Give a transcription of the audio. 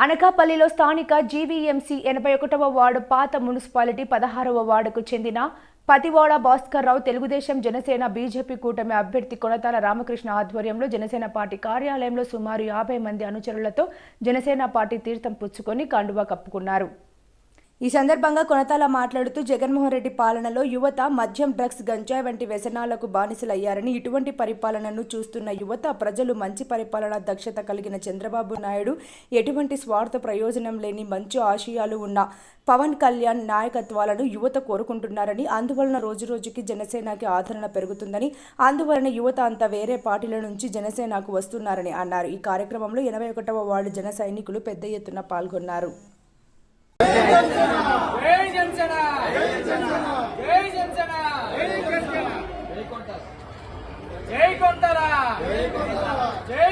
అనకాపల్లిలో స్థానిక GVMC 81వ ward పాత మున్సిపాలిటీ 16వ వార్డుకు చెందిన పతివాడ భాస్కర్రావు తెలుగుదేశం జనసేన బీజేపీ కూటమి అభ్యర్థి కొనతాల రామకృష్ణ ఆధ్వర్యంలో జనసేన పార్టీ కార్యాలయంలో సుమారు 50 మంది అనుచరులతో జనసేన పార్టీ తీర్థం పుచ్చుకొని కండువా కప్పుకున్నారు. ఈ సందర్భంగా కొనతాల మాట్లాడుతూ జగన్మోహన్ రెడ్డి పాలనలో యువత మద్యం, డ్రగ్స్, గంజాయి వంటి వ్యసనాలకు బానిసలయ్యారని, ఇటువంటి పరిపాలనను చూస్తున్న యువత ప్రజలు మంచి పరిపాలన దక్షత కలిగిన చంద్రబాబు నాయుడు, ఎటువంటి స్వార్థ ప్రయోజనం లేని మంచి ఆశయాలు ఉన్న పవన్ కళ్యాణ్ నాయకత్వాలను యువత కోరుకుంటున్నారని, అందువలన రోజురోజుకి జనసేనకి ఆదరణ పెరుగుతుందని, అందువలన యువత అంతా వేరే పార్టీల నుంచి జనసేనకు వస్తున్నారని అన్నారు. ఈ కార్యక్రమంలో 81వ వార్డు జన సైనికులు పెద్ద ఎత్తున పాల్గొన్నారు. జై కొంటాల